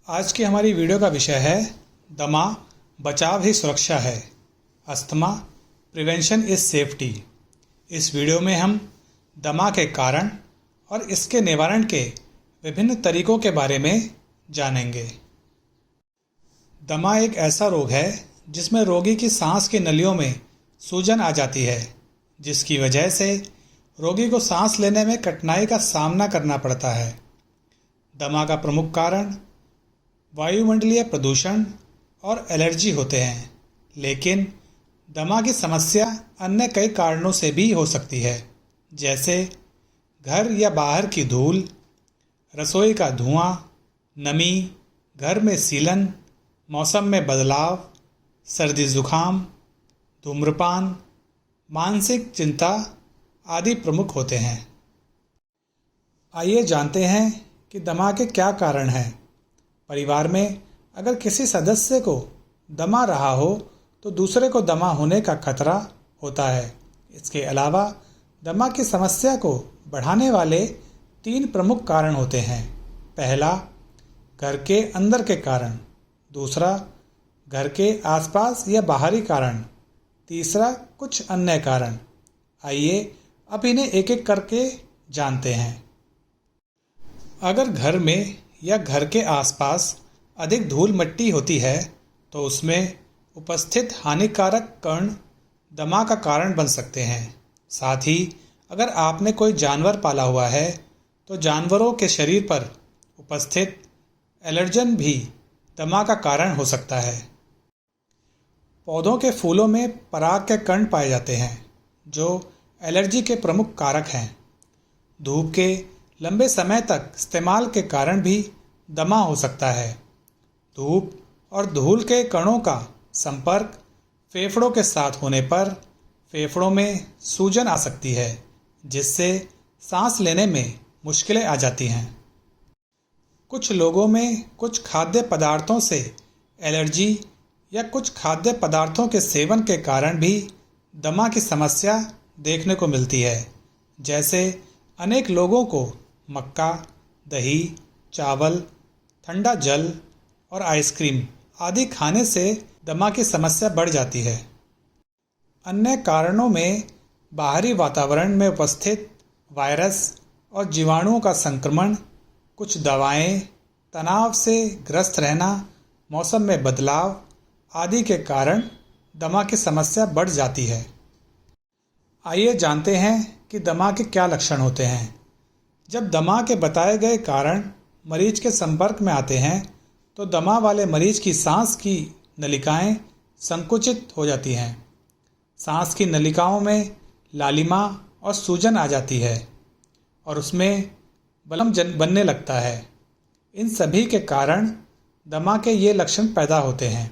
आज की हमारी वीडियो का विषय है दमा बचाव ही सुरक्षा है। Asthma prevention is safety. इस वीडियो में हम दमा के कारण और इसके निवारण के विभिन्न तरीकों के बारे में जानेंगे। दमा एक ऐसा रोग है जिसमें रोगी की सांस की नलियों में सूजन आ जाती है, जिसकी वजह से रोगी को सांस लेने में कठिनाई का सामना करना पड़ता है। दमा का प्रमुख कारण वायुमंडलीय प्रदूषण और एलर्जी होते हैं, लेकिन दमा की समस्या अन्य कई कारणों से भी हो सकती है, जैसे घर या बाहर की धूल, रसोई का धुआं, नमी, घर में सीलन, मौसम में बदलाव, सर्दी जुकाम, धूम्रपान, मानसिक चिंता आदि प्रमुख होते हैं। आइए जानते हैं कि दमा के क्या कारण हैं। परिवार में अगर किसी सदस्य को दमा रहा हो तो दूसरे को दमा होने का खतरा होता है। इसके अलावा दमा की समस्या को बढ़ाने वाले 3 प्रमुख कारण होते हैं। पहला, घर के अंदर के कारण। दूसरा, घर के आसपास या बाहरी कारण। तीसरा, कुछ अन्य कारण। आइए अब इन्हें एक एक करके जानते हैं। अगर घर में या घर के आसपास अधिक धूल मिट्टी होती है तो उसमें उपस्थित हानिकारक कण दमा का कारण बन सकते हैं। साथ ही अगर आपने कोई जानवर पाला हुआ है तो जानवरों के शरीर पर उपस्थित एलर्जन भी दमा का कारण हो सकता है। पौधों के फूलों में पराग के कण पाए जाते हैं जो एलर्जी के प्रमुख कारक हैं। धूप के लंबे समय तक इस्तेमाल के कारण भी दमा हो सकता है। धूप और धूल के कणों का संपर्क फेफड़ों के साथ होने पर फेफड़ों में सूजन आ सकती है, जिससे सांस लेने में मुश्किलें आ जाती हैं। कुछ लोगों में कुछ खाद्य पदार्थों से एलर्जी या कुछ खाद्य पदार्थों के सेवन के कारण भी दमा की समस्या देखने को मिलती है। जैसे अनेक लोगों को मक्का, दही, चावल, ठंडा जल और आइसक्रीम आदि खाने से दमा की समस्या बढ़ जाती है। अन्य कारणों में बाहरी वातावरण में उपस्थित वायरस और जीवाणुओं का संक्रमण, कुछ दवाएं, तनाव से ग्रस्त रहना, मौसम में बदलाव आदि के कारण दमा की समस्या बढ़ जाती है। आइए जानते हैं कि दमा के क्या लक्षण होते हैं। जब दमा के बताए गए कारण मरीज के संपर्क में आते हैं तो दमा वाले मरीज की सांस की नलिकाएं संकुचित हो जाती हैं। सांस की नलिकाओं में लालिमा और सूजन आ जाती है और उसमें बलम बनने लगता है। इन सभी के कारण दमा के ये लक्षण पैदा होते हैं।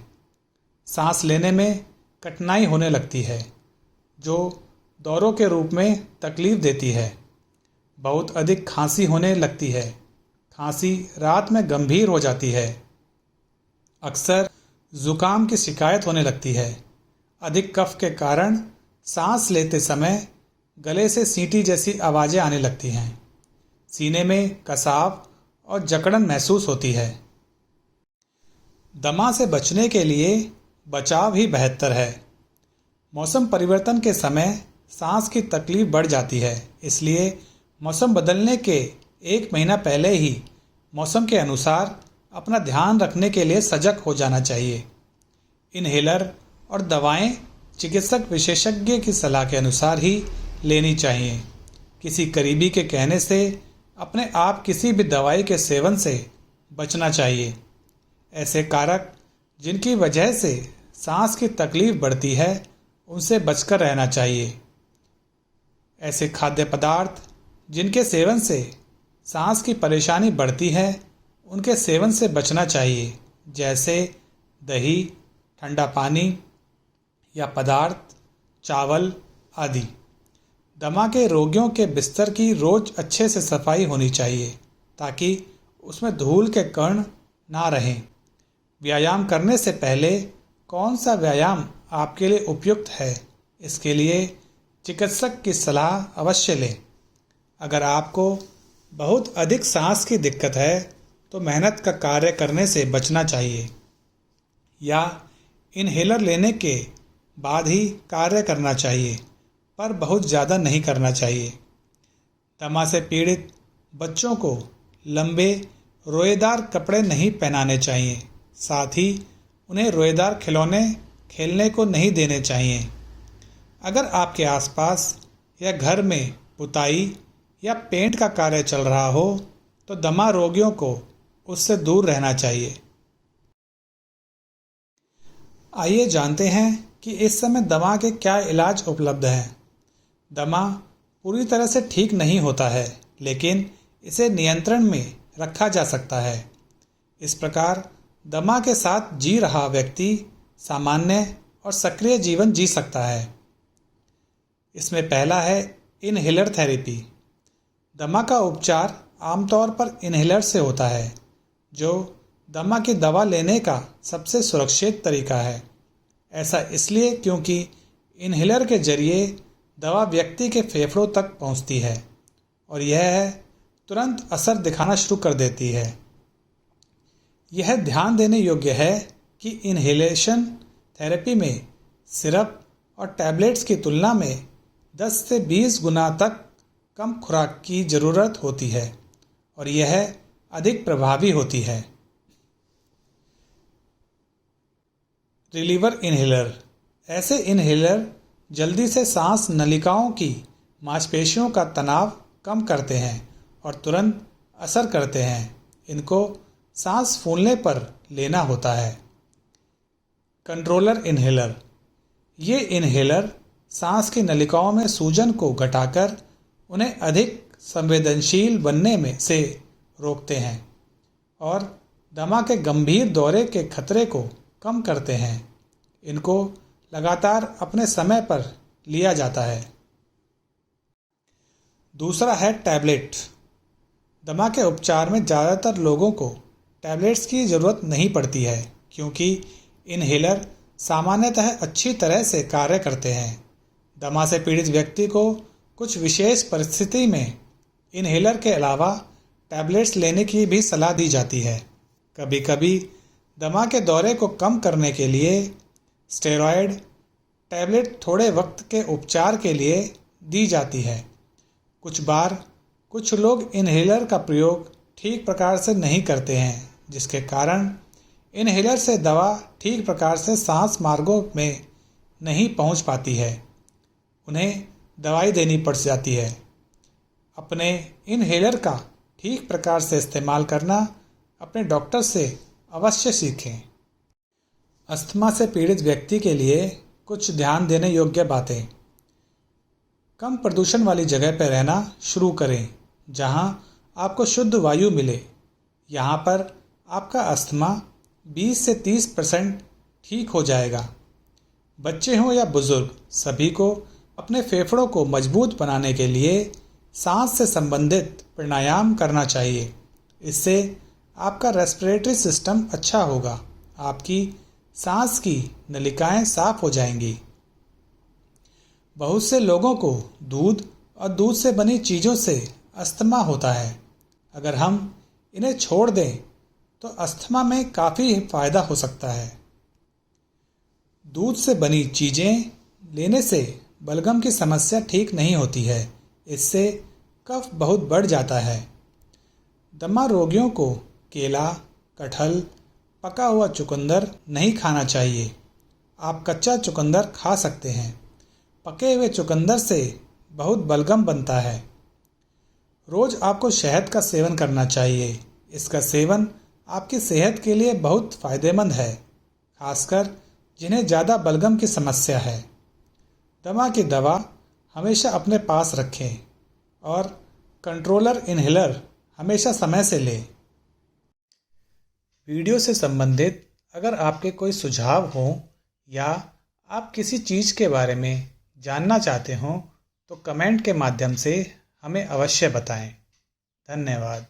सांस लेने में कठिनाई होने लगती है, जो दौरों के रूप में तकलीफ देती है। बहुत अधिक खांसी होने लगती है। खांसी रात में गंभीर हो जाती है। अक्सर जुकाम की शिकायत होने लगती है। अधिक कफ के कारण सांस लेते समय गले से सींटी जैसी आवाज़ें आने लगती हैं। सीने में कसाव और जकड़न महसूस होती है। दमा से बचने के लिए बचाव ही बेहतर है। मौसम परिवर्तन के समय सांस की तकलीफ बढ़ जाती है, इसलिए मौसम बदलने के 1 महीना पहले ही मौसम के अनुसार अपना ध्यान रखने के लिए सजग हो जाना चाहिए। इन्हेलर और दवाएं चिकित्सक विशेषज्ञ की सलाह के अनुसार ही लेनी चाहिए। किसी करीबी के कहने से अपने आप किसी भी दवाई के सेवन से बचना चाहिए। ऐसे कारक जिनकी वजह से सांस की तकलीफ बढ़ती है, उनसे बचकर रहना चाहिए। ऐसे खाद्य पदार्थ जिनके सेवन से सांस की परेशानी बढ़ती है, उनके सेवन से बचना चाहिए, जैसे दही, ठंडा पानी या पदार्थ, चावल आदि। दमा के रोगियों के बिस्तर की रोज अच्छे से सफाई होनी चाहिए ताकि उसमें धूल के कण ना रहें। व्यायाम करने से पहले कौन सा व्यायाम आपके लिए उपयुक्त है, इसके लिए चिकित्सक की सलाह अवश्य लें। अगर आपको बहुत अधिक सांस की दिक्कत है तो मेहनत का कार्य करने से बचना चाहिए या इन्हेलर लेने के बाद ही कार्य करना चाहिए, पर बहुत ज़्यादा नहीं करना चाहिए। दमा से पीड़ित बच्चों को लंबे रोएदार कपड़े नहीं पहनाने चाहिए। साथ ही उन्हें रोएदार खिलौने खेलने को नहीं देने चाहिए। अगर आपके आसपास या घर में पुताई या पेंट का कार्य चल रहा हो तो दमा रोगियों को उससे दूर रहना चाहिए। आइए जानते हैं कि इस समय दमा के क्या इलाज उपलब्ध हैं। दमा पूरी तरह से ठीक नहीं होता है, लेकिन इसे नियंत्रण में रखा जा सकता है। इस प्रकार दमा के साथ जी रहा व्यक्ति सामान्य और सक्रिय जीवन जी सकता है। इसमें पहला है इनहेलर थेरेपी। दमा का उपचार आमतौर पर इनहेलर से होता है, जो दमा की दवा लेने का सबसे सुरक्षित तरीका है। ऐसा इसलिए क्योंकि इनहेलर के जरिए दवा व्यक्ति के फेफड़ों तक पहुंचती है और यह तुरंत असर दिखाना शुरू कर देती है। यह ध्यान देने योग्य है कि इनहेलेशन थेरेपी में सिरप और टैबलेट्स की तुलना में 10 से 20 गुना तक कम खुराक की ज़रूरत होती है और यह अधिक प्रभावी होती है। Reliever inhaler. ऐसे इनहेलर जल्दी से सांस नलिकाओं की मांसपेशियों का तनाव कम करते हैं और तुरंत असर करते हैं। इनको सांस फूलने पर लेना होता है। Controller inhaler. ये इनहेलर सांस की नलिकाओं में सूजन को घटाकर उन्हें अधिक संवेदनशील बनने में से रोकते हैं और दमा के गंभीर दौरे के खतरे को कम करते हैं। इनको लगातार अपने समय पर लिया जाता है। दूसरा है टैबलेट। दमा के उपचार में ज़्यादातर लोगों को टैबलेट्स की ज़रूरत नहीं पड़ती है, क्योंकि इनहेलर सामान्यतः अच्छी तरह से कार्य करते हैं। दमा से पीड़ित व्यक्ति को कुछ विशेष परिस्थिति में इनहेलर के अलावा टैबलेट्स लेने की भी सलाह दी जाती है। कभी कभी दमा के दौरे को कम करने के लिए स्टेरॉयड टैबलेट थोड़े वक्त के उपचार के लिए दी जाती है। कुछ बार कुछ लोग इनहेलर का प्रयोग ठीक प्रकार से नहीं करते हैं, जिसके कारण इनहेलर से दवा ठीक प्रकार से सांस मार्गों में नहीं पहुंच पाती है। उन्हें दवाई देनी पड़ जाती है। अपने इनहेलर का ठीक प्रकार से इस्तेमाल करना अपने डॉक्टर से अवश्य सीखें। अस्थमा से पीड़ित व्यक्ति के लिए कुछ ध्यान देने योग्य बातें। कम प्रदूषण वाली जगह पर रहना शुरू करें, जहां आपको शुद्ध वायु मिले। यहाँ पर आपका अस्थमा 20 से 30% ठीक हो जाएगा। बच्चे हों या बुजुर्ग, सभी को अपने फेफड़ों को मजबूत बनाने के लिए सांस से संबंधित प्राणायाम करना चाहिए। इससे आपका रेस्पिरेटरी सिस्टम अच्छा होगा, आपकी सांस की नलिकाएं साफ हो जाएंगी। बहुत से लोगों को दूध और दूध से बनी चीज़ों से अस्थमा होता है। अगर हम इन्हें छोड़ दें तो अस्थमा में काफ़ी फ़ायदा हो सकता है। दूध से बनी चीज़ें लेने से बलगम की समस्या ठीक नहीं होती है। इससे कफ बहुत बढ़ जाता है। दमा रोगियों को केला, कटहल, पका हुआ चुकंदर नहीं खाना चाहिए। आप कच्चा चुकंदर खा सकते हैं। पके हुए चुकंदर से बहुत बलगम बनता है। रोज़ आपको शहद का सेवन करना चाहिए। इसका सेवन आपकी सेहत के लिए बहुत फ़ायदेमंद है, खासकर जिन्हें ज़्यादा बलगम की समस्या है। दमा की दवा हमेशा अपने पास रखें और कंट्रोलर इनहेलर हमेशा समय से लें। वीडियो से संबंधित अगर आपके कोई सुझाव हों या आप किसी चीज़ के बारे में जानना चाहते हों तो कमेंट के माध्यम से हमें अवश्य बताएं। धन्यवाद।